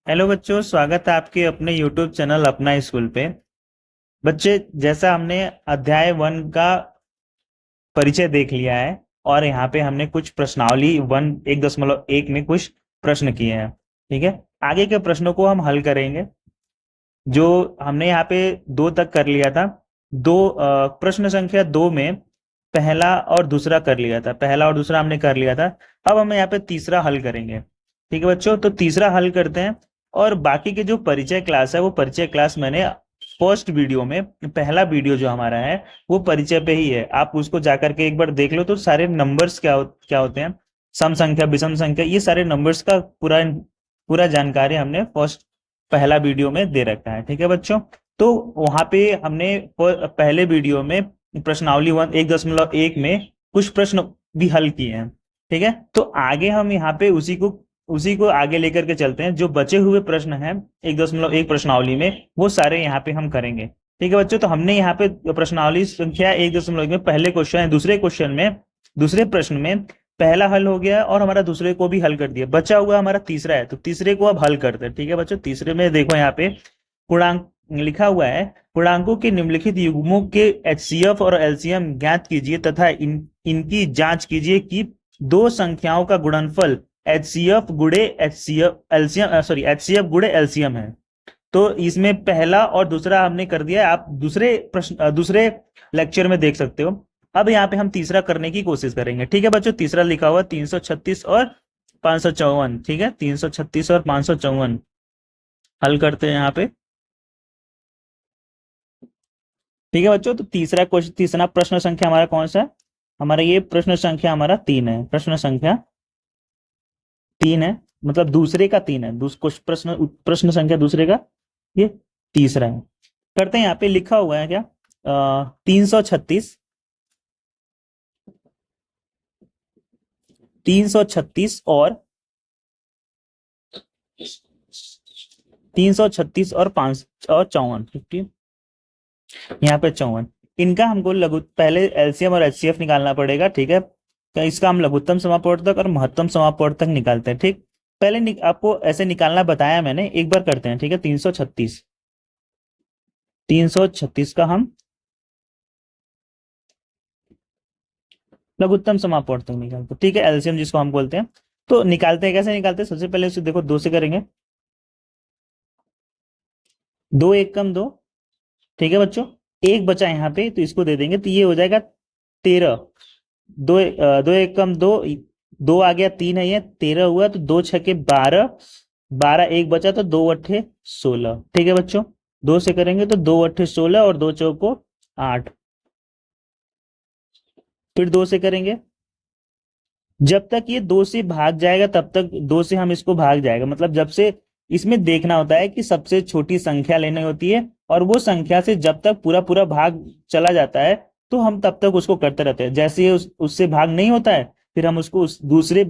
Hello बच्चों, स्वागत है आपके अपने YouTube चैनल अपना स्कूल पे। बच्चे, जैसा हमने अध्याय 1 का परिचय देख लिया है और यहाँ पे हमने कुछ प्रश्नावली 1.1 में कुछ प्रश्न किए हैं। ठीक है, आगे के प्रश्नों को हम हल करेंगे। जो हमने यहाँ पे 2 तक कर लिया था। प्रश्न संख्या 2 में पहला और दूसरा कर लिया था, पहला और दूसरा हमने कर लिया था। अब हम यहाँ पे तीसरा हल करेंगे। ठीक है बच्चों, तो तीसरा हल करते हैं। और बाकी के जो परिचय क्लास है वो परिचय क्लास मैंने फर्स्ट वीडियो में, पहला वीडियो जो हमारा है वो परिचय पे ही है, आप उसको जाकर के एक बार देख लो। तो सारे नंबर्स क्या होते हैं, सम संख्या विषम संख्या, ये सारे नंबर्स का पूरा पूरा जानकारी हमने फर्स्ट पहला वीडियो में दे रखा है। ठीक है बच्चों, तो वहां पे हमने पहले वीडियो में प्रश्नावली 1.1 में कुछ प्रश्न भी हल किए हैं। ठीक है, तो आगे हम यहाँ पे उसी को आगे लेकर के चलते हैं। जो बचे हुए प्रश्न हैं 1.1 प्रश्नावली में, वो सारे यहाँ पे हम करेंगे। ठीक है बच्चों, तो हमने यहाँ पे प्रश्नावली संख्या 1.1 में पहले क्वेश्चन, दूसरे प्रश्न में पहला हल हो गया और हमारा दूसरे को भी हल कर दिया। बचा हुआ हमारा तीसरा है, तो तीसरे को अब हल करते हैं। ठीक है बच्चों, तीसरे में देखो यहाँ पे पूर्णांक लिखा हुआ है। पूर्णांकों के निम्नलिखित युग्मों के एचसीएफ और एलसीएम ज्ञात कीजिए तथा इनकी जांच कीजिए कि दो संख्याओं का गुणनफल एचसीएफ गुणे एचसीएफ एलसीएम एचसीएफ गुणे एलसीएम है। तो इसमें पहला और दूसरा हमने कर दिया है, आप दूसरे लेक्चर में देख सकते हो। अब यहाँ पे हम तीसरा करने की कोशिश करेंगे। ठीक है बच्चों, तीसरा लिखा हुआ 336 और 554। ठीक है, 336 और 554 हल करते हैं यहाँ पे। ठीक है बच्चों, तो तीसरा प्रश्न संख्या हमारा कौन सा है? हमारा ये प्रश्न संख्या हमारा 3 है। प्रश्न संख्या 3 है, मतलब दूसरे का 3 है। कुछ प्रश्न संख्या दूसरे का ये तीसरा है। करते हैं, यहाँ पे लिखा हुआ है क्या, 336, 336 और 336 और 54, 50, यहाँ पे 54। इनका हमको लघु पहले एलसीएम और एचसीएफ निकालना पड़ेगा। ठीक है, तो इसका हम लघुत्तम समापवर्तक और महत्तम समापवर्तक निकालते हैं। ठीक, पहले आपको ऐसे निकालना बताया मैंने, एक बार करते हैं। ठीक है, 336 का हम लघुत्तम समापवर्तक निकालते हैं। ठीक है, एलसीएम जिसको हम बोलते हैं। तो निकालते हैं, कैसे निकालते हैं? सबसे पहले उसे देखो, 2 से करेंगे। 2 एक कम 2। ठीक है बच्चों, एक बचा यहाँ पे, तो इसको दे देंगे, तो ये हो जाएगा 13। दो एक कम दो, 2 आ गया, 3 है, ये 13 हुआ, तो 2 छके 12, 12 एक बचा, तो 2 अट्ठे 16। ठीक है बच्चों, 2 से करेंगे तो 2 अट्ठे 16 और 2 चौको 8। फिर 2 से करेंगे, जब तक ये 2 से भाग जाएगा तब तक 2 से हम इसको भाग जाएगा, मतलब जब से इसमें देखना होता है कि सबसे छोटी संख्या लेनी होती है, और वो संख्या से जब तक पूरा पूरा भाग चला जाता है तो हम तब तक उसको करते रहते हैं। जैसे ही उससे भाग नहीं होता है, फिर हम उसको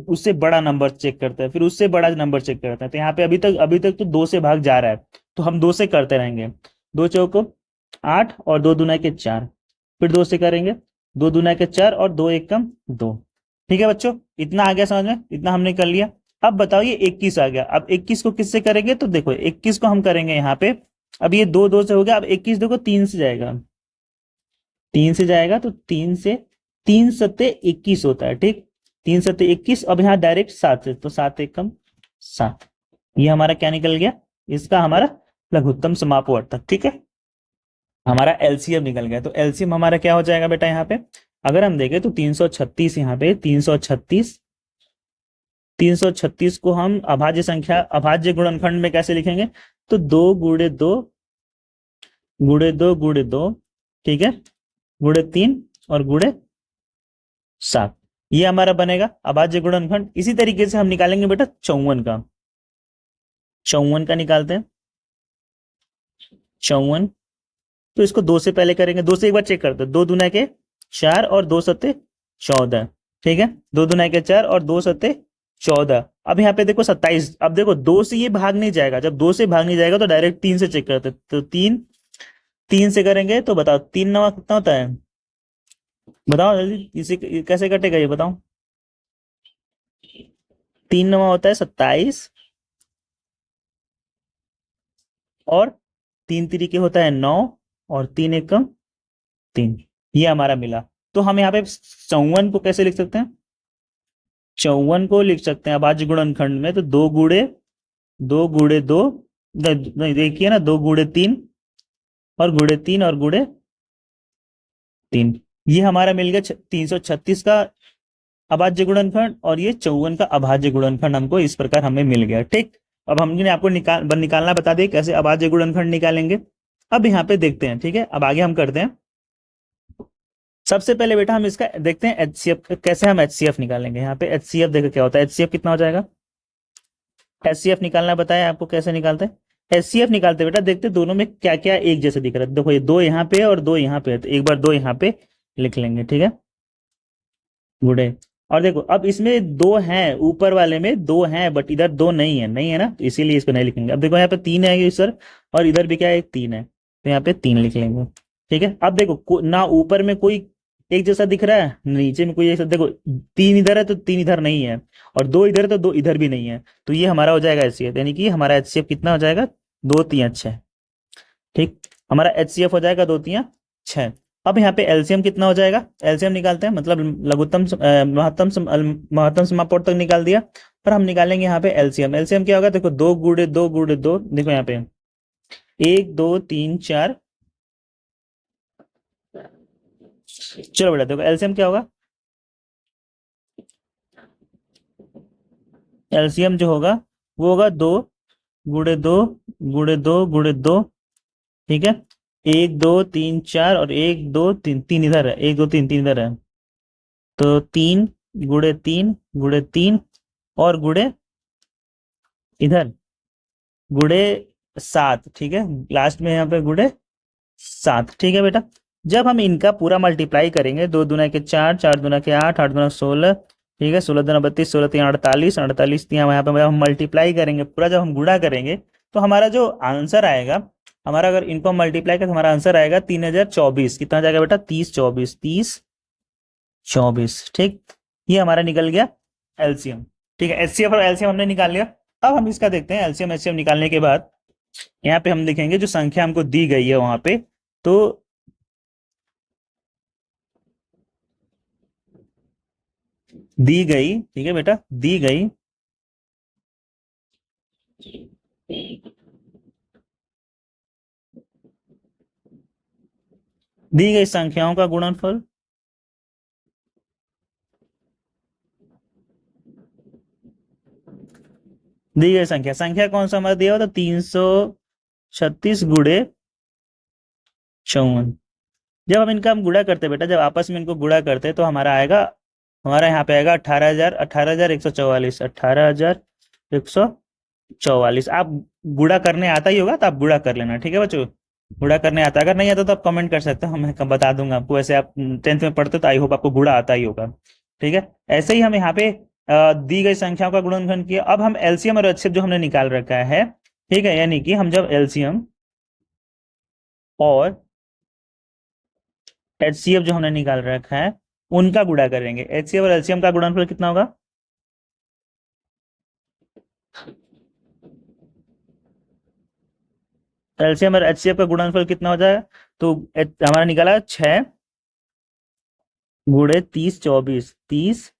उससे बड़ा नंबर चेक करते हैं, फिर उससे बड़ा नंबर चेक करते हैं। तो यहाँ पे अभी तक तो 2 से भाग जा रहा है, तो हम 2 से करते रहेंगे। 2 चौको 8 और 2 दूना के 4। फिर 2 से करेंगे, 2 दूना के 4 और 2 एक कम 2। ठीक है बच्चों, इतना आ गया समझ में? इतना हमने कर लिया। अब बताओ, ये 21 आ गया। अब 21 को किससे करेंगे? तो देखो, 21 को हम करेंगे यहाँ पे। अब ये 2 से हो गया। अब 21 देखो 3 से जाएगा, 3 से जाएगा, तो 3 सत्ते 21 होता है। ठीक, 3 सत्ते 21। अब यहाँ डायरेक्ट 7 से, तो 7 एक कम 7। ये हमारा क्या निकल गया? इसका हमारा लघुत्तम समापवर्तक। ठीक है, हमारा एलसीएम निकल गया। तो एलसीएम हमारा क्या हो जाएगा बेटा? यहाँ पे अगर हम देखें तो 336, यहाँ पे 336 को हम अभाज्य गुणनखंड में कैसे लिखेंगे? तो 2 गुणे 2 ठीक है, गुणे 3 और गुणे 7, ये हमारा बनेगा अभाज्य गुणनखंड। इसी तरीके से हम निकालेंगे बेटा 54 का निकालते हैं। 54, तो इसको 2 से पहले करेंगे। 2 से एक बार चेक करते हैं। 2 दूना के 4 और 2 सत्ते 14। ठीक है, 2 दूना के 4 और 2 सत्ते 14। अब यहाँ पे देखो 27। अब देखो 2 से ये भाग नहीं जाएगा, जब 2 से भाग नहीं जाएगा तो डायरेक्ट 3 से चेक करते हैं। तो 3 से करेंगे, तो बताओ 3 नवा कितना होता है? बताओ जल्दी, इसे कैसे कटेगा ये बताओ। 3 नवा होता है 27, और 3 तरीके होता है 9, और 3 एकम 3, ये हमारा मिला। तो हम यहाँ पे 54 को कैसे लिख सकते हैं? 54 को लिख सकते हैं अभाज्य गुणनखंड में, तो 2 गुणे 2 नहीं, देखिए ना, 2 गुणे 3 और गुणे 3 और गुणे 3, ये हमारा मिल गया 336 का अभाज्य गुणनखंड, और ये 54 का अभाज्य गुणनखंड हमको इस प्रकार हमें मिल गया। ठीक, अब हमने आपको निकालना बता दिया कैसे अभाज्य गुणनखंड निकालेंगे। अब यहाँ पे देखते हैं, ठीक है, अब आगे हम करते हैं। सबसे पहले बेटा हम इसका देखते हैं एचसीएफ, कैसे हम एचसीएफ निकालेंगे। यहाँ पे एचसीएफ देखो क्या होता है, एचसीएफ कितना हो जाएगा। एचसीएफ निकालना बताया आपको कैसे निकालते हैं। एचसीएफ निकालते बेटा देखते दोनों में क्या क्या एक जैसे दिख रहा है। देखो ये 2 यहाँ पे है और 2 यहाँ पे है, तो एक बार 2 यहाँ पे लिख लेंगे, ठीक है, गुड़े। और देखो अब इसमें 2 हैं, ऊपर वाले में 2 हैं, बट इधर 2 नहीं है, नहीं है ना, तो इसीलिए इसको नहीं लिखेंगे। अब देखो यहाँ पे 3 है सर, और इधर भी क्या है, 3 है, तो यहाँ पे 3 लिख लेंगे। ठीक है, अब देखो ना ऊपर में कोई एक जैसा दिख रहा है, नीचे में कोई एक जैसा, देखो 3 इधर है तो 3 इधर नहीं है, और 2 इधर है तो 2 इधर भी नहीं है, तो ये हमारा हो जाएगा एचसीएफ, यानी कि हमारा एचसीएफ कितना हो जाएगा, 2 3 6। ठीक, हमारा एचसीएफ हो जाएगा 2 3 6। अब यहाँ पे एलसीएम कितना हो जाएगा, एलसीएम निकालते हैं, मतलब लघुत्तम महत्तम समापवर्त तक निकाल दिया, पर हम निकालेंगे यहाँ पे एलसीएम। एलसीएम क्या होगा, देखो 2 गुणे 2 देखो यहाँ पे 1 2 3 4। चलो बेटा देखो एलसीएम क्या होगा, एलसीएम जो होगा वो होगा 2 गुणे 2 गुणे 2 गुणे 2। ठीक है, 1 2 3 4 और 1 2 3, 3 इधर है, 1 2 3 3 इधर है, तो 3 गुणे 3 गुणे 3 और गुणे इधर गुणे 7। ठीक है, लास्ट में यहाँ पे गुणे 7। ठीक है बेटा, जब हम इनका पूरा मल्टीप्लाई करेंगे, 2 दूना के 4, 4 दूना के 8, 8 दूना 16, ठीक है, 16 दूना 32, 16 3 48, 48 यहाँ पे हम मल्टीप्लाई करेंगे पूरा, जब हम गुणा करेंगे तो हमारा जो आंसर आएगा, हमारा अगर इनको मल्टीप्लाई करें तो हमारा आंसर आएगा 3024। कितना जाएगा बेटा, 30 24। ठीक, ये हमारा निकल गया एलसीएम। ठीक है, एचसीएफ और एलसीएम हमने निकाल लिया। अब हम इसका देखते हैं एलसीएम एचसीएफ निकालने के बाद यहाँ पे हम देखेंगे जो संख्या हमको दी गई है वहां पे, तो दी गई, ठीक है बेटा, दी गई संख्याओं का गुणनफल, दी गई संख्या कौन सा हमारा दिया हुआ था, 336 गुणे 54। जब हम इनका गुणा करते बेटा, जब आपस में इनको गुणा करते तो हमारा आएगा, हमारा यहाँ पे आएगा 18,144, 18,144। आप गुणा करने आता ही होगा तो आप गुणा कर लेना, ठीक है बच्चों, गुणा करने आता, अगर नहीं आता तो आप कमेंट कर सकते हो, मैं बता दूंगा आपको। ऐसे आप 10th में पढ़ते तो आई होप आपको गुणा आता ही होगा। ठीक है, ऐसे ही हम यहाँ पे दी गई संख्याओं का गुणनखंड किया। अब हम एलसीएम और एचसीएफ जो हमने निकाल रखा है, ठीक है, यानी कि हम जब एलसीएम और एचसीएफ जो हमने निकाल रखा है उनका गुणा करेंगे। एचसीएफ और एलसीएम का गुणनफल कितना होगा, एलसीएम और एचसीएफ का गुणनफल कितना हो जाएगा, तो हमारा निकाला 6 गुणे 30 24, 30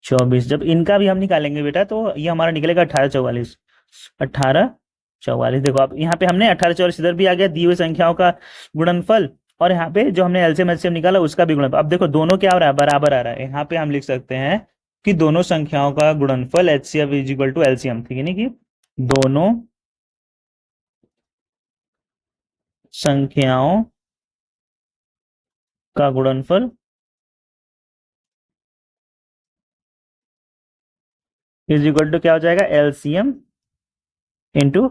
24। जब इनका भी हम निकालेंगे बेटा तो ये हमारा निकलेगा 1844, 1844। देखो अब यहाँ पे हमने 1844 इधर भी आ गया, दी हुई संख्याओं का गुणनफल, और यहाँ पे जो हमने एलसीएम एचसीएफ निकाला उसका भी गुणनफल। अब देखो दोनों क्या हो रहा है, बराबर आ रहा है। यहाँ पे हम लिख सकते हैं कि दोनों संख्याओं का गुणनफल HCF is equal to LCM, ठीक है, नहीं कि दोनों संख्याओं का गुणनफल इज इक्वल टू क्या हो जाएगा, एलसीएम इंटू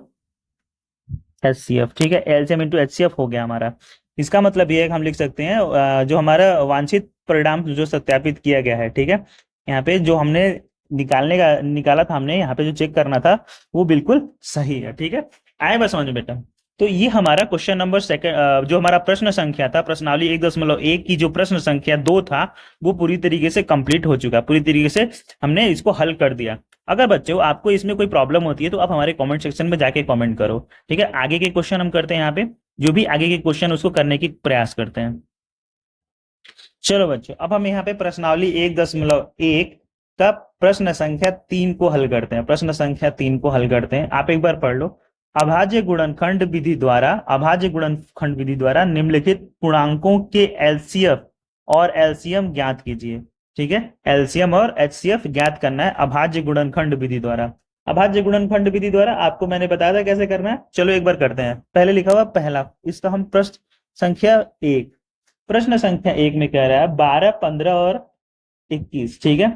एचसीएफ। ठीक है, एलसीएम इंटू एचसीएफ हो गया हमारा। इसका मतलब ये है कि हम लिख सकते हैं जो हमारा वांछित परिणाम जो सत्यापित किया गया है, ठीक है, यहाँ पे जो हमने निकाला था, हमने यहाँ पे जो चेक करना था वो बिल्कुल सही है। ठीक है, आए बस समझ में बेटा। तो ये हमारा क्वेश्चन नंबर सेकंड, जो हमारा प्रश्न संख्या था, प्रश्नावली 1.1 की जो प्रश्न संख्या 2 था वो पूरी तरीके से कंप्लीट हो चुका, पूरी तरीके से हमने इसको हल कर दिया। अगर बच्चों आपको इसमें कोई प्रॉब्लम होती है तो आप हमारे कमेंट सेक्शन में जाके कमेंट करो। ठीक है, आगे के क्वेश्चन हम करते हैं यहाँ पे, जो भी आगे के क्वेश्चन उसको करने की प्रयास करते हैं। चलो बच्चों, अब हम यहाँ पे प्रश्नावली 1.1 का प्रश्न संख्या 3 को हल करते हैं। प्रश्न संख्या 3 को हल करते हैं, आप एक बार पढ़ लो। अभाज्य गुणनखंड विधि द्वारा निम्नलिखित पूर्णांकों के एलसीएफ और एलसीएम ज्ञात कीजिए। ठीक है, एलसीएम और एचसीएफ ज्ञात करना है अभाज्य गुणनखंड विधि द्वारा। अभाज्य गुणनखंड विधि द्वारा आपको मैंने बताया था कैसे करना है। चलो एक बार करते हैं। पहले लिखा हुआ पहला, इसका हम प्रश्न संख्या 1, प्रश्न संख्या 1 में कह रहा है 12, 15 और 21। ठीक है,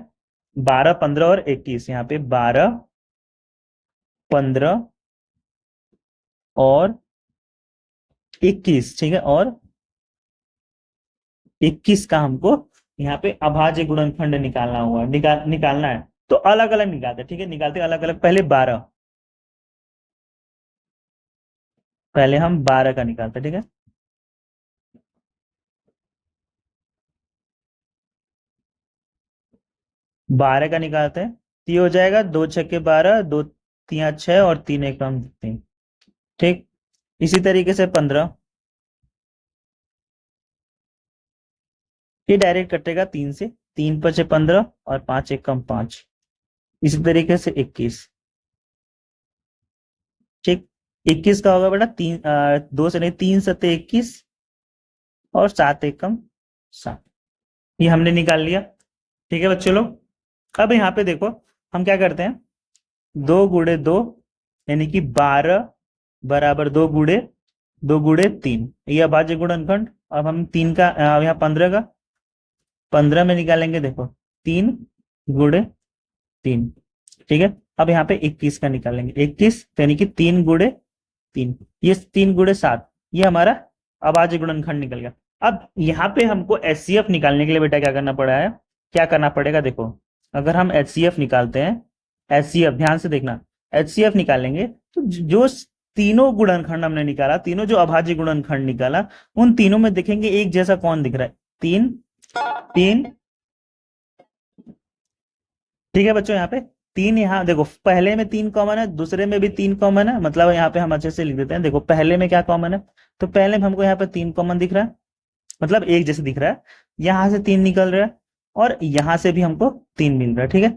12, 15 और 21, यहाँ पे 12, 15 और 21। ठीक है, और 21 का हमको यहाँ पे अभाज्य गुणनखंड निकालना हुआ, निकालना है। तो अलग अलग निकालते, ठीक है, निकालते अलग अलग। पहले 12, पहले हम 12 का निकालते। ठीक है, 12 का निकालते हैं तो ये हो जाएगा 2 छक्के 12, 2 तिया 6 और 3 एकम 3। ठीक, इसी तरीके से 15, ये डायरेक्ट कटेगा 3 से, 3 5 15 और 5 एकम 5। इसी तरीके से 21। ठीक, 21 का होगा बेटा 2 से नहीं, 3 सत्ते 21 और 7 एकम 7। ये हमने निकाल लिया। ठीक है बच्चों लोग, अब यहाँ पे देखो हम क्या करते हैं, 2 गुणे 2 यानी कि 12 बराबर 2 गुणे 3, ये अभाज्य गुणनखंड। अब हम 3 का यहाँ 15 का 15 में निकालेंगे। देखो 3 गुणे 3। ठीक है, अब यहाँ पे 21 का निकालेंगे, 21 यानी कि 3 गुणे 3, ये 3 गुणे 7, ये हमारा अभाज्य गुणनखंड निकल गया। अब यहाँ पे हमको एचसीएफ निकालने के लिए बेटा क्या करना पड़ा है, क्या करना पड़ेगा। देखो अगर हम एचसीएफ निकालते हैं, एचसीएफ ध्यान से देखना, एचसीएफ निकालेंगे तो जो तीनों गुणनखंड हमने निकाला, तीनों जो अभाज्य गुणनखंड निकाला, उन तीनों में देखेंगे एक जैसा कौन दिख रहा है, 3 3। ठीक है बच्चों, यहाँ पे 3, यहाँ देखो पहले में 3 कॉमन है, दूसरे में भी 3 कॉमन है, मतलब यहाँ पे हम अच्छे से लिख देते हैं। देखो पहले में क्या कॉमन है, तो पहले में हमको यहाँ पे 3 कॉमन दिख रहा है, मतलब एक जैसे दिख रहा है। यहां से 3 निकल रहा है और यहां से भी हमको 3 मिल रहा है। ठीक है,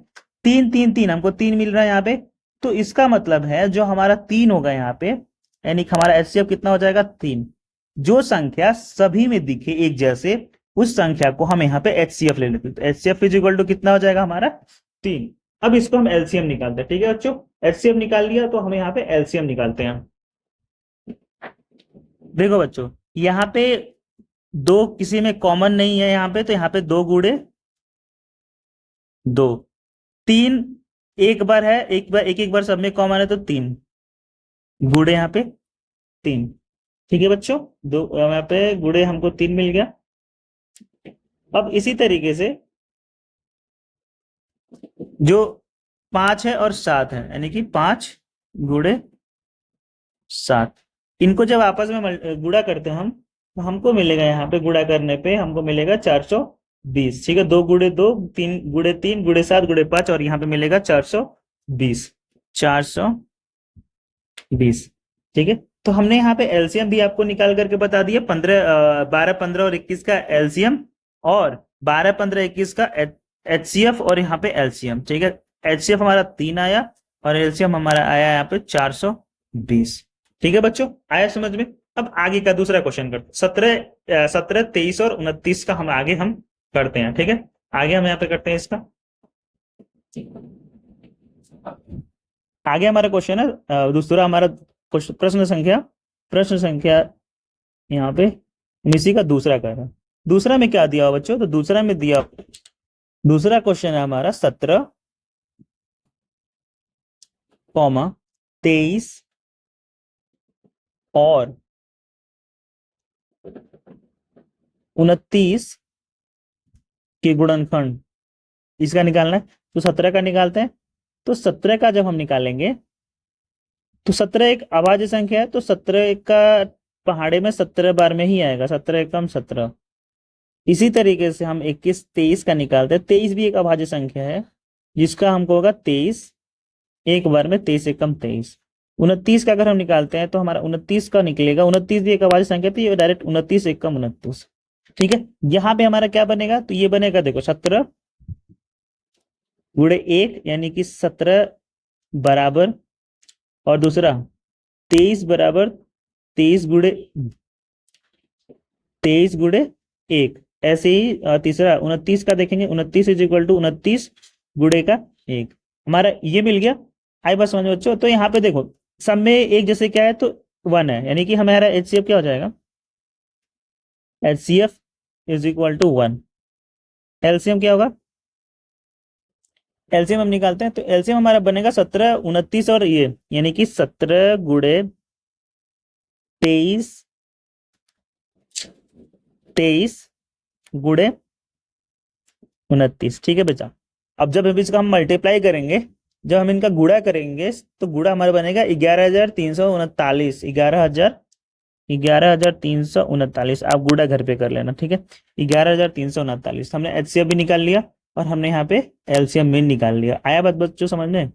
3 3 3 हमको 3 मिल रहा है यहाँ पे। तो इसका मतलब है जो हमारा 3 होगा यहाँ पे, यानी कि हमारा एचसीएफ कितना हो जाएगा, 3। जो संख्या सभी में दिखे एक जैसे, उस संख्या को हम यहाँ पे एचसीएफ ले लेते हैं। तो एचसीएफ इज इक्वल टू कितना हो जाएगा हमारा, 3। अब इसको हम एलसीएम निकालते हैं। ठीक है बच्चों, एचसीएफ निकाल लिया तो हम यहाँ पे एलसीएम निकालते हैं। देखो बच्चों, यहाँ पे 2 किसी में कॉमन नहीं है यहाँ पे, तो यहाँ पे 2 गुणे 2, 3 एक बार है, एक बार सब में कॉमन है, तो 3 गुणे यहाँ पे 3। ठीक है बच्चों, दो यहाँ पे गुणे हमको 3 मिल गया। अब इसी तरीके से जो 5 है और 7 है, यानी कि 5 गुणे 7, इनको जब आपस में गुणा करते हैं हम, तो हमको मिलेगा यहाँ पे गुणा करने पे हमको मिलेगा 420। ठीक है, 2 गुणे 2, 3 गुणे 3 गुणे 7 गुणे 5, और यहाँ पे मिलेगा 420, 420। ठीक है, तो हमने यहाँ पे एलसीएम भी आपको निकाल करके बता दिया, 12 15 और 21 का एलसीएम, और 12 15 21 का एचसीएफ, और यहाँ पे एलसीएम। ठीक है, एचसीएफ हमारा 3 आया और एलसीएम हमारा आया यहाँ पे 420। ठीक है बच्चों, आया समझ में। अब आगे का दूसरा क्वेश्चन करते, 17 23 और 29 का हम आगे हम करते हैं। ठीक है, आगे हम यहाँ पे करते हैं इसका। आगे हमारा क्वेश्चन है दूसरा हमारा प्रश्न संख्या यहाँ पे इसी का दूसरा कर रहा है। दूसरा में क्या दिया हुआ बच्चों, तो दूसरा में दिया, दूसरा क्वेश्चन है हमारा 17, 23 और 29 के गुणनखंड, इसका निकालना है। तो 17 का निकालते हैं। तो 17 का जब हम निकालेंगे, तो 17 एक अभाज्य संख्या है, तो 17 का पहाड़े में 17 बार में ही आएगा, 17 एकम 17। इसी तरीके से हम 21 23 का निकालते हैं। 23 भी एक अभाज्य संख्या है, जिसका हमको होगा 23 एक बार में 23 एकम 23। 29 का अगर हम निकालते हैं तो हमारा 29 का निकलेगा। 29 भी एक अभाज्य संख्या थी, ये डायरेक्ट 29 एकम 29। ठीक है, यहाँ पे हमारा क्या बनेगा, तो ये बनेगा देखो 17 गुणे 1 यानी कि 17 बराबर, और दूसरा 23 बराबर 23 गुणे 1। ऐसे ही तीसरा 29 का देखेंगे, 29 इज इक्वल टू 29 गुणे का 1। हमारा ये मिल गया। आई बात समझ में बच्चों? तो यहाँ पे देखो सब में एक जैसे क्या है तो 1 है, यानी कि हमारा HCF क्या हो जाएगा, HCF is equal to 1। LCM क्या होगा, एलसीएम हम निकालते हैं तो एलसीएम हमारा बनेगा 17 29 और ये, यानी कि 17 गुणे 23 23 गुणे 29। ठीक है बच्चा, अब जब हम इसका हम मल्टीप्लाई करेंगे, जब हम इनका गुणा करेंगे तो गुणा हमारा बनेगा 11,339। 11,339। आप गुणा घर पे कर लेना, ठीक है। 11,339 हमने HCF भी निकाल लिया और हमने यहाँ पे LCM भी निकाल लिया। आया बात बच्चों समझ में?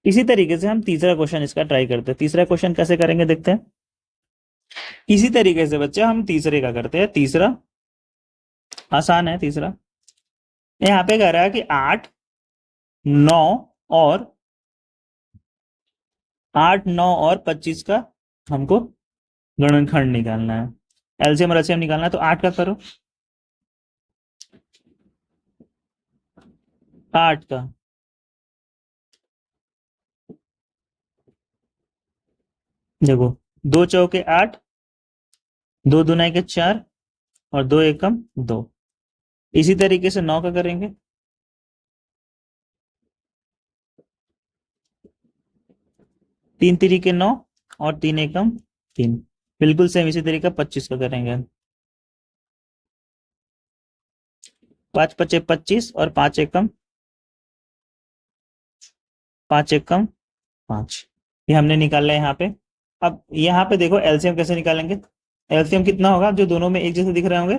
इसी तरीके से हम तीसरा क्वेश्चन इसका ट्राई करते हैं। तीसरा क्वेश्चन कैसे करेंगे देखते हैं। इसी तरीके से बच्चे हम तीसरे का करते हैं। तीसरा आसान है। तीसरा यहाँ पे कह रहा है कि 8 9 और 25 का हमको गणनखंड निकालना है, एलसीएम और एचसीएम निकालना है। तो 8 का करो, 8 का देखो 2 चौके 8, 2 दुनाई के 4 और 2 एकम 2। इसी तरीके से 9 का करेंगे, 3 तरीके 9 और 3 एकम 3। बिल्कुल सेम इसी तरीका 25 का करेंगे, 5 पचे 25 और 5 एकम 5। ये हमने निकाला है यहाँ पे। अब यहाँ पे देखो एलसीएम कैसे निकालेंगे। एलसीएम कितना होगा, जो दोनों में एक जैसे दिख रहे होंगे,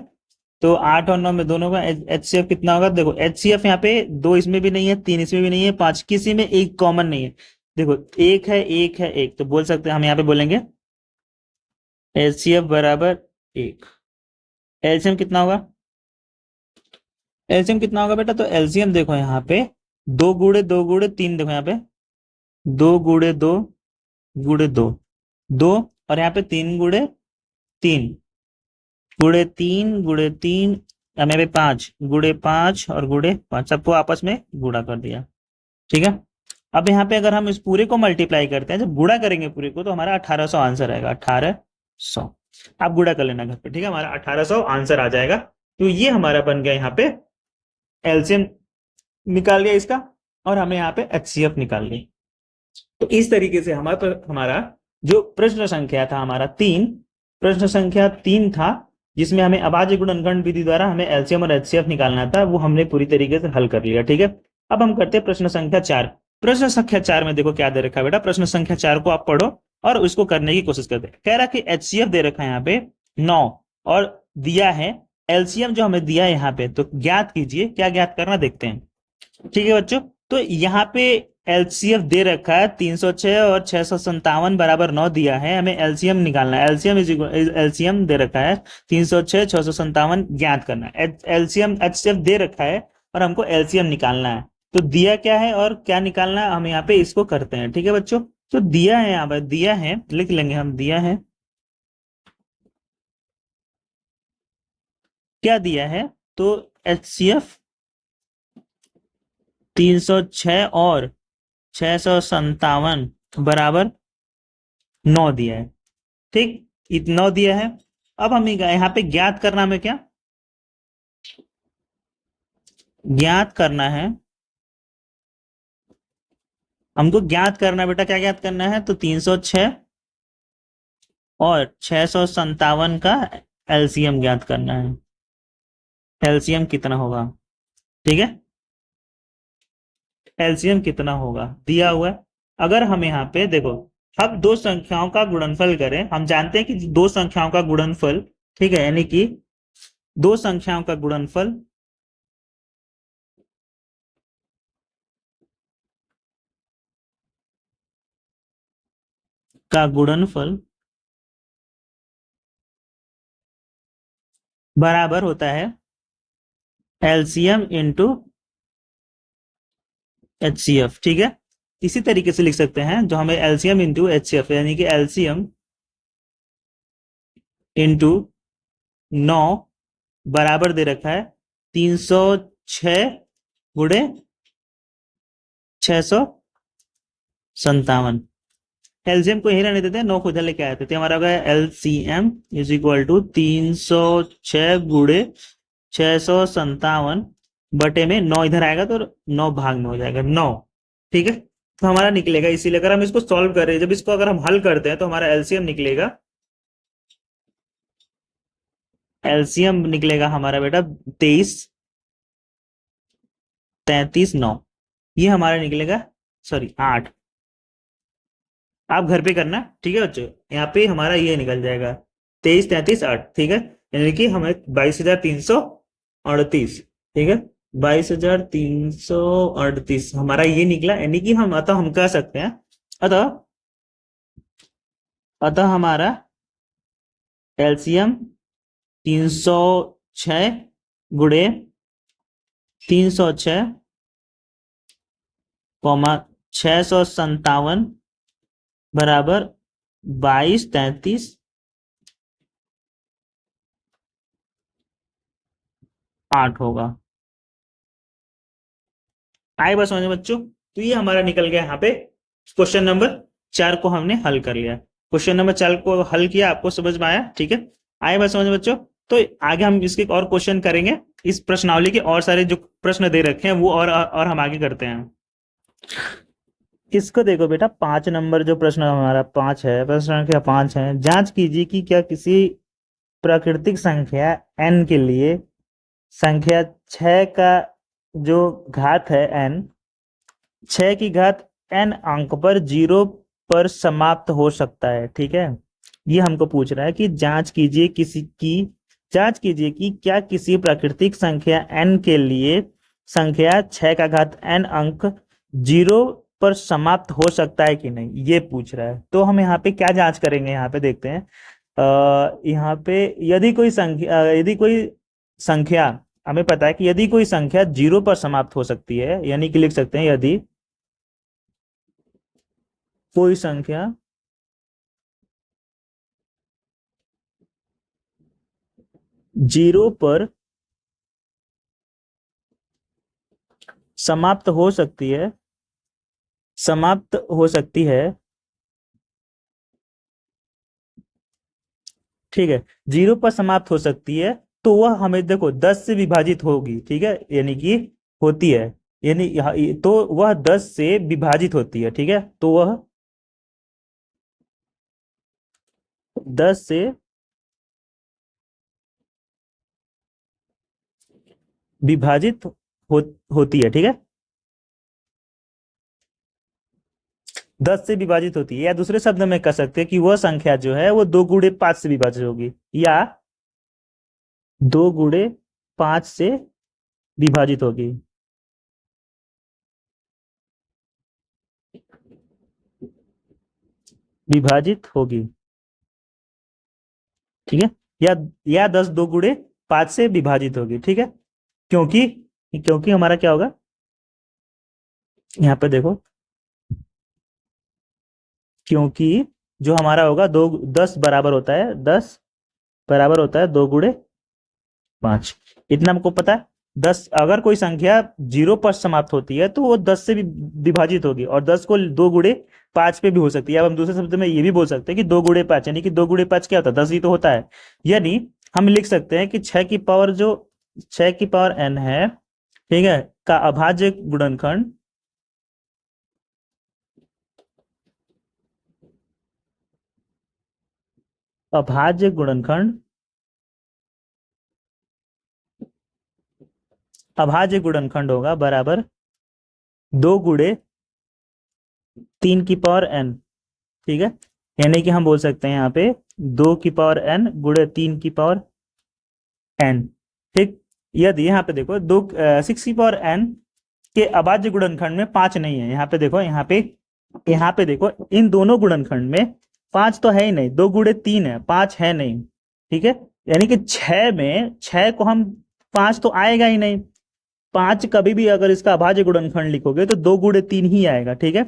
तो 8 और 9 में दोनों का HCF कितना होगा। देखो HCF यहाँ पे 2 इसमें भी नहीं है, 3 इसमें भी नहीं है, 5 किसी में एक कॉमन नहीं है। देखो एक है, एक है, एक, तो बोल सकते हैं हम यहाँ पे बोलेंगे HCF बराबर 1। एलसीएम कितना होगा, एलसीएम कितना होगा बेटा, तो एलसीएम देखो यहाँ पे 2 गुणे 2 गुणे 3, देखो यहाँ पे 2 गुणे 2 गुणे 2 2, और यहाँ पे 3 गुणे 3 गुणे 3 गुणे 3, हमें पे 5 गुणे 5 और गुणे 5, सबको आपस में गुणा कर दिया। ठीक है, अब यहाँ पे अगर हम इस पूरे को मल्टीप्लाई करते हैं, जब गुणा करेंगे पूरे को, तो हमारा 1800 आंसर आएगा। 1800 आप गुणा कर लेना घर पे, ठीक है। हमारा 1800 आंसर आ जाएगा। तो ये हमारा बन गया यहाँ पे एलसीएम निकाल लिया इसका, और हमने यहाँ पे HCF निकाल ली। तो इस तरीके से हमारा जो प्रश्न संख्या था हमारा 3, प्रश्न संख्या 3 था, जिसमें हमें अभाज्य गुणनखंड विधि द्वारा हमें एलसीएम और HCF निकालना था, वो हमने पूरी तरीके से हल कर लिया। ठीक है, अब हम करते हैं प्रश्न संख्या 4। प्रश्न संख्या 4 में देखो क्या दे रखा है बेटा। प्रश्न संख्या 4 को आप पढ़ो और उसको करने की कोशिश करते हैं। कह रहा कि HCF दे रखा है यहाँ पे 9 और दिया है एलसीएम जो हमें दिया है यहाँ पे, तो ज्ञात कीजिए। क्या ज्ञात करना देखते हैं। ठीक है बच्चों, तो यहाँ पे एलसीएफ दे रखा है 306 और 657 बराबर 9 दिया है, हमें एलसीएम निकालना है। एलसीएम दे रखा है 306 657 ज्ञात करना है। एलसीएम HCF दे रखा है और हमको एलसीएम निकालना है। तो दिया क्या है और क्या निकालना है, हम यहाँ पे इसको करते हैं। ठीक है बच्चों, तो दिया है, यहाँ पर दिया है, लिख लेंगे हम। दिया है, क्या दिया है, तो HCF 306 और 657 बराबर 9 दिया है। ठीक, इतना दिया है। अब हम यहाँ पे ज्ञात करना में क्या ज्ञात करना है, हमको ज्ञात करना बेटा। क्या ज्ञात करना है, तो 306 और 657 का एलसीएम ज्ञात करना है। एलसीएम कितना होगा, ठीक है, एलसीएम कितना होगा दिया हुआ है। अगर हम यहाँ पे देखो, अब दो संख्याओं का गुणनफल करें, हम जानते हैं कि दो संख्याओं का गुणनफल, ठीक है, यानी कि दो संख्याओं का गुणनफल का गुणनफल बराबर होता है एलसीएम इंटू एचसीएफ। ठीक है, इसी तरीके से लिख सकते हैं जो हमें एलसीएम इंटू एचसीएफ, यानी कि एलसीएम इंटू 9 बराबर दे रखा है 306 गुणे 657। एलसीएम को ही रहने देते हैं, 9 को इधर लेके आए थे, तो हमारा होगा एलसीएम इज इक्वल टू 306 गुणे 657 बटे में 9 इधर आएगा तो 9 भाग में हो जाएगा 9। ठीक है, तो हमारा निकलेगा, इसीलिए अगर हम इसको सॉल्व कर रहे हैं, जब इसको अगर हम हल करते हैं तो हमारा एलसीएम निकलेगा, एलसीएम निकलेगा हमारा बेटा 23 33 9, ये हमारा निकलेगा, सॉरी 8। आप घर पे करना, ठीक है बच्चों, यहाँ पे हमारा ये निकल जाएगा 23 33 8। ठीक है, यानी कि हमें 22,338। ठीक है, 22,338 हमारा ये निकला, यानी कि हम अतः हम कह सकते हैं, अतः अतः हमारा एलसीएम 306 गुणे 306 कॉमा 657 बराबर 22 33 8 होगा। आए बस समझ में बच्चों, तो ये हमारा निकल गया, यहाँ पे क्वेश्चन नंबर 4 को हमने हल कर लिया। क्वेश्चन नंबर 4 को हल किया, आपको समझ में आया? ठीक है, आए बस समझ में बच्चों, तो आगे हम इसके और क्वेश्चन करेंगे, इस प्रश्नावली के और सारे जो प्रश्न दे रखे हैं वो और हम आगे करते हैं। इसको देखो बेटा, 5 नंबर जो प्रश्न हमारा 5 है, प्रश्न संख्या 5 है, जांच कीजिए कि क्या किसी प्राकृतिक संख्या n के लिए संख्या 6 का जो घात है n, 6 की घात n अंक पर 0 पर समाप्त हो सकता है। ठीक है, ये हमको पूछ रहा है कि जांच कीजिए कि क्या किसी प्राकृतिक संख्या n के लिए संख्या 6 का घात n अंक 0 पर समाप्त हो सकता है कि नहीं, ये पूछ रहा है। तो हम यहाँ पे क्या जांच करेंगे, यहाँ पे देखते हैं। यहाँ पे यदि कोई संख्या हमें पता है कि यदि कोई संख्या 0 पर समाप्त हो सकती है, यानी कि लिख सकते हैं यदि कोई संख्या 0 पर समाप्त हो सकती है, ठीक है, 0 पर समाप्त हो सकती है, तो वह हमें देखो 10 से विभाजित होगी। ठीक है, यानी कि होती है, यानी तो वह 10 से विभाजित होती है। ठीक है, तो वह 10 से विभाजित होती है। ठीक है, 10 से विभाजित होती है, या दूसरे शब्द में कह सकते हैं कि वह संख्या जो है वो 2 गुणे 5 से विभाजित होगी, या 2 गुणे 5 से विभाजित होगी। ठीक है, या 10 2 गुणे 5 से विभाजित होगी। ठीक है, क्योंकि क्योंकि हमारा क्या होगा, यहाँ पे देखो, क्योंकि जो हमारा होगा 10 बराबर होता है 2 गुणे 5, इतना हमको पता है। 10 अगर कोई संख्या 0 पर समाप्त होती है तो वो 10 से भी विभाजित होगी, और 10 को 2 गुणे 5 पे भी हो सकती है। अब हम दूसरे शब्द में ये भी बोल सकते हैं कि 2 गुणे 5, यानी कि 2 गुणे 5 क्या होता है, 10 ही तो होता है। यानी हम लिख सकते हैं कि 6 की पावर n है, ठीक है, का अभाज्य गुणनखंड होगा बराबर 2 गुणे 3 की पावर n। ठीक है, यानी कि हम बोल सकते हैं यहाँ पे 2 की पावर n गुणे 3 की पावर n। ठीक, यदि यहाँ पे देखो 6 की पावर n के अभाज्य गुणनखंड में 5 नहीं है, यहाँ पे देखो इन दोनों गुणनखंड में 5 तो है ही नहीं, 2 गुणे 3 है, 5 है नहीं, ठीक है। यानी कि 6 में 6 को हम 5 तो आएगा ही नहीं, 5 कभी भी अगर इसका अभाज्य गुणनखंड लिखोगे तो 2 गुणे 3 ही आएगा, ठीक है,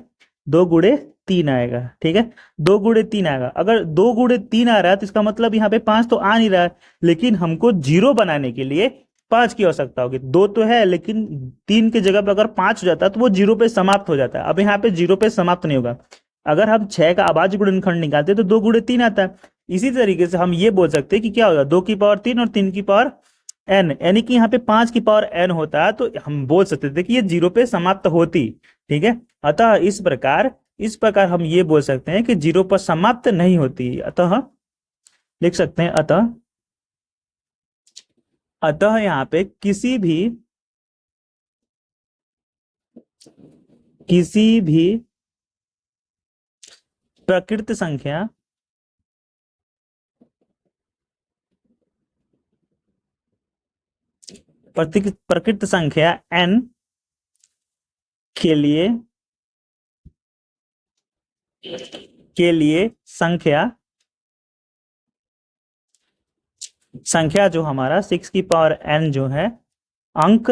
2 गुणे 3 आएगा, ठीक है, 2 गुणे 3 आएगा। अगर 2 गुणे 3 आ रहा है तो इसका मतलब यहाँ पे 5 तो आ नहीं रहा है, लेकिन हमको जीरो बनाने के लिए 5 की आवश्यकता होगी। 2 तो है लेकिन 3 की जगह पे अगर 5 हो जाता है तो वो जीरो पे समाप्त हो जाता है। अब यहाँ पे जीरो पे समाप्त नहीं होगा। अगर हम 6 का अभाज्य गुणनखंड निकालते हैं तो 2 गुणे 3 आता है। इसी तरीके से हम ये बोल सकते हैं कि क्या होगा, 2 की पावर 3 और 3 की पावर n, यानी कि यहाँ पे 5 की पावर n होता है, तो हम बोल सकते थे कि ये जीरो पे समाप्त होती, ठीक है। अतः इस प्रकार हम ये बोल सकते हैं कि जीरो पर समाप्त नहीं होती। अतः लिख सकते हैं अतः यहाँ पे किसी भी प्रकृत संख्या प्रकृत संख्या n के लिए संख्या जो हमारा 6 की पावर n जो है अंक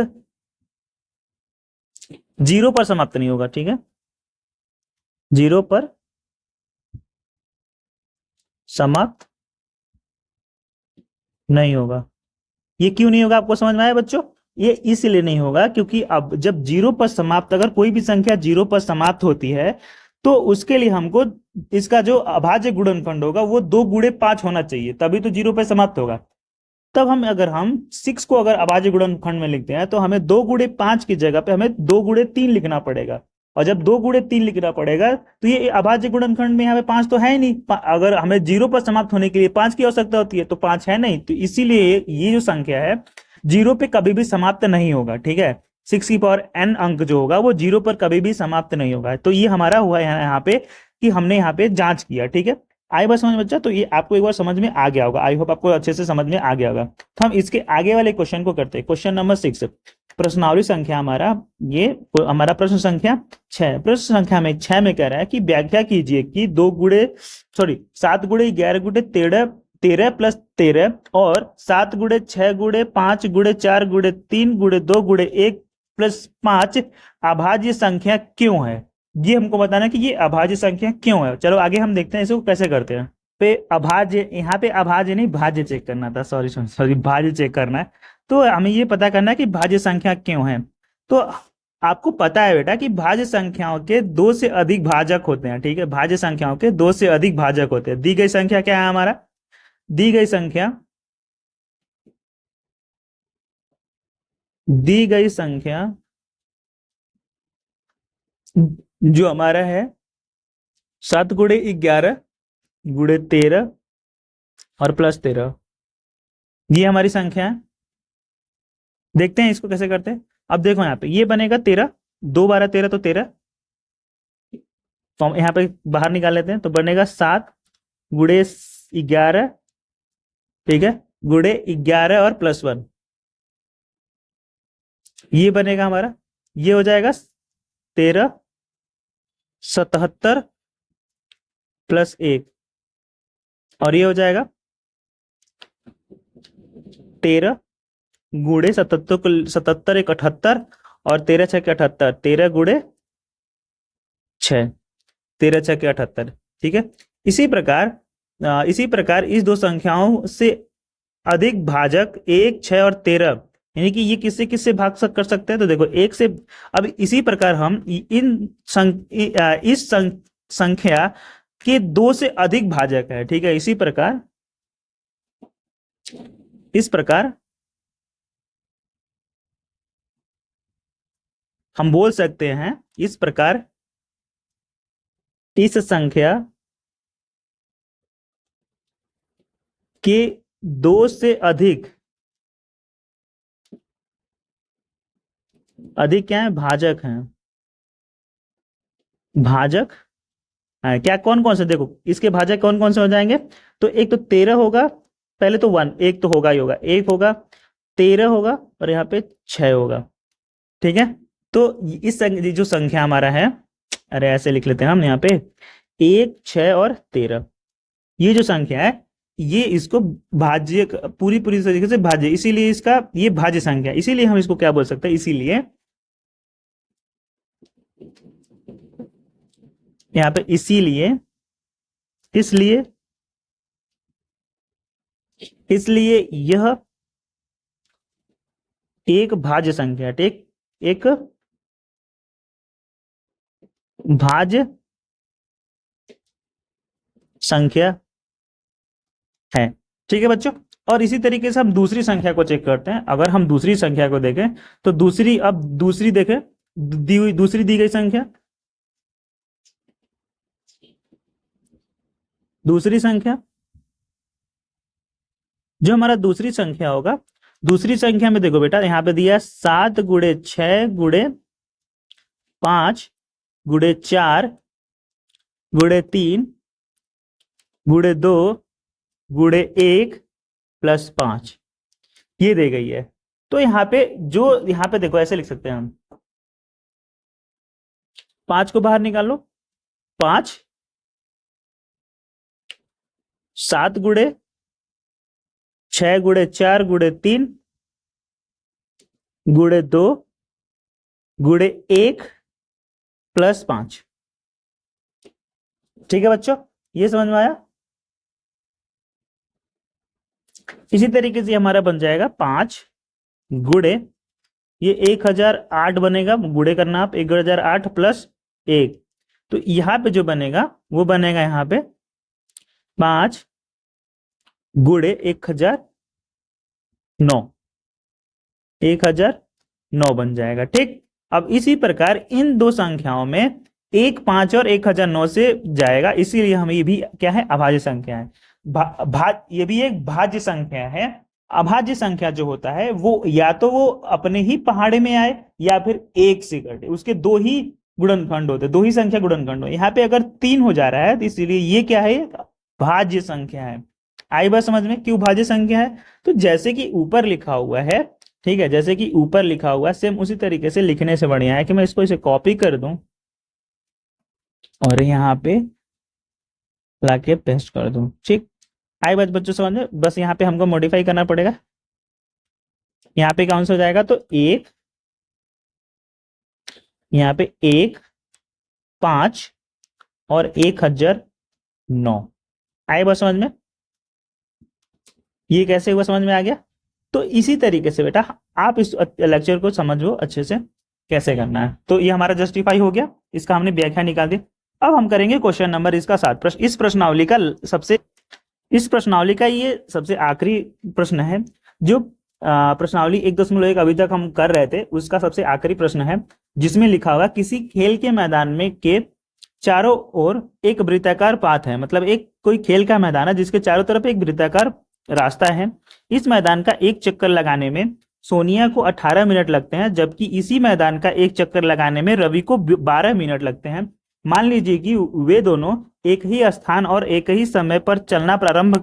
जीरो पर समाप्त नहीं होगा, ठीक है, जीरो पर समाप्त नहीं होगा। ये क्यों नहीं होगा, आपको समझ में आया बच्चों? ये इसलिए नहीं होगा क्योंकि अब जब जीरो पर समाप्त, अगर कोई भी संख्या जीरो पर समाप्त होती है तो उसके लिए हमको इसका जो अभाज्य गुणनखंड होगा वो 2 गुणे 5 होना चाहिए, तभी तो जीरो पर समाप्त होगा। तब अगर हम 6 को अगर अभाज्य गुणनखंड में लिखते हैं तो हमें 2 गुणे 5 की जगह पे हमें 2 गुणे 3 लिखना पड़ेगा, और जब 2 गुणे 3 लिखना पड़ेगा तो ये अभाज्य गुणनखंड में यहाँ पे 5 तो है ही नहीं। अगर हमें जीरो पर समाप्त होने के लिए 5 की आवश्यकता होती है तो 5 है नहीं, तो इसीलिए ये जो संख्या है जीरो पे कभी भी समाप्त नहीं होगा, ठीक है। 6 की पावर n अंक जो होगा वो जीरो पर कभी भी समाप्त नहीं होगा। तो ये हमारा हुआ यहाँ पे कि हमने यहाँ पे जांच किया, ठीक है। आई बात समझ बच्चा? तो ये आपको एक बार समझ में आ गया होगा, आई होप आपको अच्छे से समझ में आ गया होगा। तो हम इसके आगे वाले क्वेश्चन को करते हैं, क्वेश्चन नंबर 6। प्रश्नावली संख्या हमारा प्रश्न संख्या 6। प्रश्न संख्या में 6 में कह रहा है कि व्याख्या कीजिए कि 7 गुणे 11 गुणे 13 प्लस 13 और 7 गुणे 6 गुणे 5 गुणे 4 गुणे 3 गुणे 2 गुणे 1 प्लस 5 अभाज्य संख्या क्यों है। ये हमको बताना है कि ये अभाज्य संख्या क्यों है। चलो आगे हम देखते हैं इसको कैसे करते हैं। यहाँ पे अभाज्य नहीं भाज्य चेक करना था, सॉरी भाज्य चेक करना है। तो हमें ये पता करना है कि भाज्य संख्या क्यों है। तो आपको पता है बेटा कि भाज्य संख्याओं के 2 से अधिक भाजक होते हैं, ठीक है, भाज्य संख्याओं के 2 से अधिक भाजक होते हैं। दी गई संख्या क्या है हमारा, दी गई संख्या जो हमारा है 7 गुणे 11 गुणे 13 और प्लस 13, ये हमारी संख्या है। देखते हैं इसको कैसे करते हैं। अब देखो यहाँ पे ये बनेगा 13, 2 12 13 तो 13, तो हम यहाँ पे बाहर निकाल लेते हैं तो बनेगा 7 गुणे 11, ठीक है, गुणे 11 और प्लस 1, ये बनेगा हमारा, ये हो जाएगा 13 77 प्लस 1, और ये हो जाएगा 13 गुणे 77 एक 78 और 13 6 के 78, 13 गुणे 6, 13 6 के 78, ठीक है। इसी प्रकार इस दो संख्याओं से अधिक भाजक 1 6 और 13, यानी कि ये किससे किससे भाग कर सकते हैं, तो देखो 1 से। अब इसी प्रकार हम इस संख्या के 2 से अधिक भाजक है, ठीक है। इस प्रकार हम बोल सकते हैं, इस प्रकार इस संख्या के 2 से अधिक क्या है, भाजक हैं, भाजक है क्या, कौन कौन से, देखो इसके भाजक कौन कौन से हो जाएंगे। तो एक तो 13 होगा, पहले तो 1 एक तो होगा ही होगा, 1 होगा, 13 होगा और यहाँ पे 6 होगा, ठीक है। तो जो संख्या हमारा है, अरे ऐसे लिख लेते हैं हम यहाँ पे 1 6 और 13, ये जो संख्या है ये इसको भाज्य पूरी पूरी तरीके से भाज्य, इसीलिए इसका ये भाज्य संख्या, इसीलिए हम इसको क्या बोल सकते हैं, इसीलिए यहाँ पे इसीलिए इसलिए इसलिए यह एक भाज्य संख्या है, ठीक, एक भाज्य संख्या है। ठीक है बच्चों। और इसी तरीके से हम दूसरी संख्या को चेक करते हैं। अगर हम दूसरी संख्या को देखें तो दूसरी देखें, दूसरी दी गई संख्या, दूसरी संख्या जो हमारा दूसरी संख्या होगा, दूसरी संख्या में देखो बेटा यहाँ पे दिया 7 × 6 × 5 × 3 × 2 × 1 + 5 ये दे गई है। तो यहाँ पे देखो ऐसे लिख सकते हैं हम, 5 को बाहर निकालो, 5 7 × 6 × 4 × 3 × 2 × 1 + 5। ठीक है बच्चों, ये समझ में आया। इसी तरीके से हमारा बन जाएगा 5 गुड़े, ये 1008 बनेगा, गुड़े करना आप, 1008 + 1, तो यहां पे जो बनेगा वो बनेगा यहाँ पे 5 गुड़े 1009, 1009 बन जाएगा। ठीक, अब इसी प्रकार इन दो संख्याओं में 5 और 1009 से जाएगा, इसीलिए हम ये भी क्या है, अभाज्य संख्या है। ये भी एक भाज्य संख्या है। अभाज्य संख्या जो होता है वो या तो वो अपने ही पहाड़े में आए या फिर एक से घटे, उसके दो ही गुणनखंड होते, दो ही संख्या गुणनखंड हो। यहाँ पे अगर 3 हो जा रहा है तो इसीलिए ये क्या है, भाज्य संख्या है। आई बात समझ में, क्यों भाज्य संख्या है? तो जैसे कि ऊपर लिखा हुआ है, ठीक है, जैसे कि ऊपर लिखा हुआ है सेम उसी तरीके से लिखने से बढ़िया है कि मैं इसको इसे कॉपी कर दूं और यहाँ पे लाके पेस्ट कर दूं। ठीक, आई बात बच्चों समझ में, बस यहाँ पे हमको मॉडिफाई करना पड़ेगा। यहाँ पे कौन सा हो जाएगा, तो 1, यहाँ पे 1 5 और 1009। आई बात समझ में, ये कैसे हुआ, समझ में आ गया। तो इसी तरीके से बेटा आप इस लेक्चर को समझो अच्छे से कैसे करना है। तो ये हमारा जस्टिफाई हो गया, इसका हमने व्याख्या निकाल दी। अब हम करेंगे क्वेश्चन नंबर इसका 7 प्रश्न। इस प्रश्नावली का ये सबसे आखिरी प्रश्न है। जो प्रश्नावली 1.1 अभी तक हम कर रहे थे उसका सबसे आखिरी प्रश्न है, जिसमें लिखा हुआ किसी खेल के मैदान में के चारों ओर एक वृत्ताकार पाथ है, मतलब एक कोई खेल का मैदान है जिसके चारों तरफ एक वृत्ताकार रास्ता है। इस मैदान का एक चक्कर लगाने में सोनिया को 18 मिनट लगते हैं, जबकि इसी मैदान का एक चक्कर लगाने में रवि को 12 मिनट लगते हैं। मान लीजिए कि वे दोनों एक ही स्थान और एक ही समय पर चलना प्रारंभ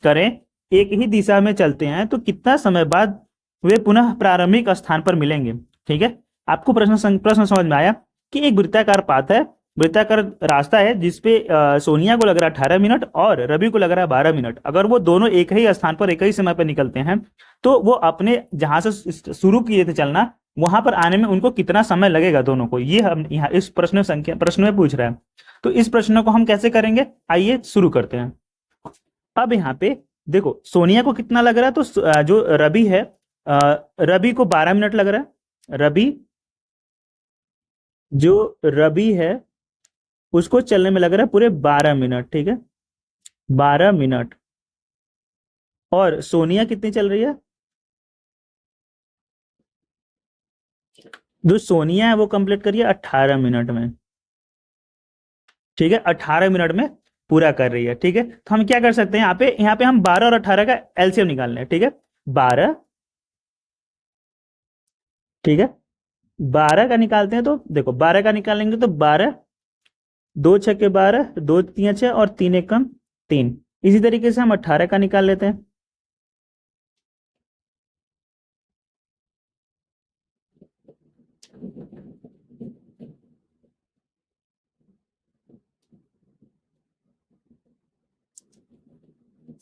करें, एक ही दिशा में चलते हैं, तो कितना समय बाद वे पुनः प्रारंभिक स्थान पर मिलेंगे। ठीक है, आपको प्रश्न समझ में आया कि एक वृत्ताकार पाथ है, वृत्ताकार रास्ता है जिसपे सोनिया को लग रहा है 18 मिनट और रवि को लग रहा है 12 मिनट। अगर वो दोनों एक ही स्थान पर एक ही समय पर निकलते हैं तो वो अपने जहां से शुरू किए थे चलना वहां पर आने में उनको कितना समय लगेगा दोनों को, ये हम यहाँ इस प्रश्न में पूछ रहा है। तो इस प्रश्न को हम कैसे करेंगे, आइए शुरू करते हैं। अब यहाँ पे देखो सोनिया को कितना लग रहा है, तो जो रवि है, रवि को 12 मिनट लग रहा है। रवि है उसको चलने में लग रहा है पूरे 12 मिनट। ठीक है, 12 मिनट। और सोनिया कितनी चल रही है, जो सोनिया है वो कंप्लीट करिए 18 मिनट में। ठीक है, 18 मिनट में पूरा कर रही है। ठीक है, तो हम क्या कर सकते हैं, यहाँ पे हम 12 और 18 का एलसीएम निकालना है। ठीक है, 12, ठीक है, 12 का निकालते हैं, तो देखो 12 का निकालेंगे तो 12, 2 छक्के 12, 2 तियां 6 और 3 एकम 3। इसी तरीके से हम 18 का निकाल लेते हैं।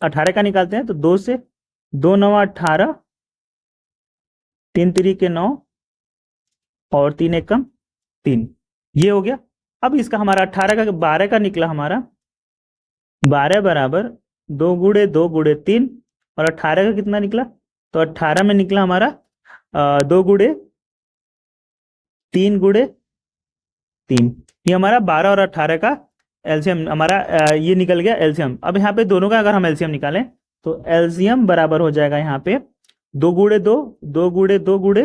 18 का निकालते हैं तो 2 से 2 9 18, 3 3 9 और 3 1 3, ये हो गया। अब इसका हमारा 18 का 12 का निकला हमारा 12 बराबर 2 गुड़े 2 गुड़े 3, और 18 का कितना निकला, तो 18 में निकला हमारा 2 गुड़े 3 गुड़े 3, ये हमारा 12 और 18 का एलसीएम हमारा ये निकल गया एलसीएम। अब यहाँ पे दोनों का अगर हम एलसीएम निकालें तो एलसीएम बराबर हो जाएगा यहाँ पे 2 गुड़े 2, 2 गुड़े 2 गुड़े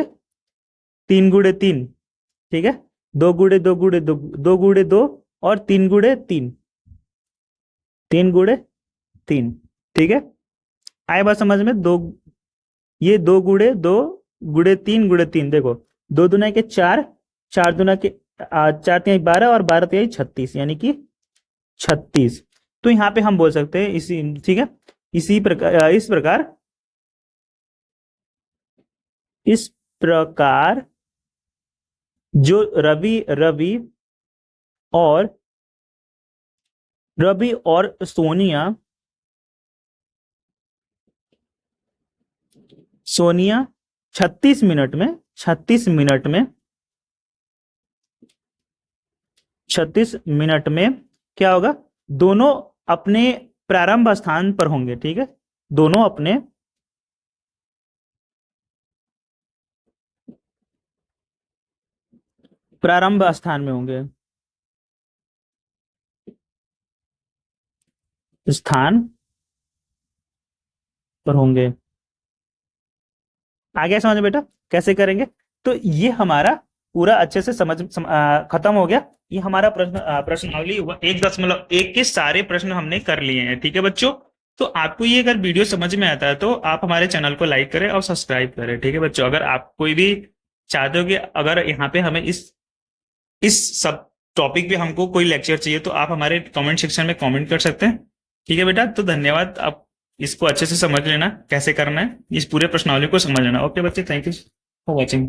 3 गुड़े 3, ठीक है, 2 गुड़े 2 गुड़े 2, 2 गुड़े 2 और 3 गुड़े 3, 3 गुड़े 3, ठीक है। आए बात समझ में? दो, ये 2 गुड़े 2 गुड़े 3 गुड़े 3, देखो 2 दुना के 4, 4 दुना के 4 तिहाई 12 और 12 तिहाई 36, यानी कि 36। तो यहाँ पे हम बोल सकते हैं इसी, ठीक है, इसी प्रकार इस प्रकार जो रवि और सोनिया 36 मिनट में 36 मिनट में क्या होगा, दोनों अपने प्रारंभ स्थान पर होंगे, ठीक है, दोनों अपने प्रारंभ स्थान में होंगे, स्थान पर होंगे। आ गया समझ में बेटा कैसे करेंगे? तो ये हमारा पूरा अच्छे से खत्म हो गया। ये हमारा प्रश्नावली 1.1 के सारे प्रश्न हमने कर लिए हैं, ठीक है बच्चों। तो आपको ये अगर वीडियो समझ में आता है तो आप हमारे चैनल को लाइक करें और सब्सक्राइब करें, ठीक है बच्चों। अगर आप कोई भी चाहते हो कि अगर यहाँ पे हमें इस सब टॉपिक पे हमको कोई लेक्चर चाहिए तो आप हमारे कमेंट सेक्शन में कमेंट कर सकते हैं, ठीक है बेटा। तो धन्यवाद, आप इसको अच्छे से समझ लेना कैसे करना है, इस पूरे प्रश्नावली को समझ लेना। ओके बच्चे, थैंक यू फॉर वॉचिंग।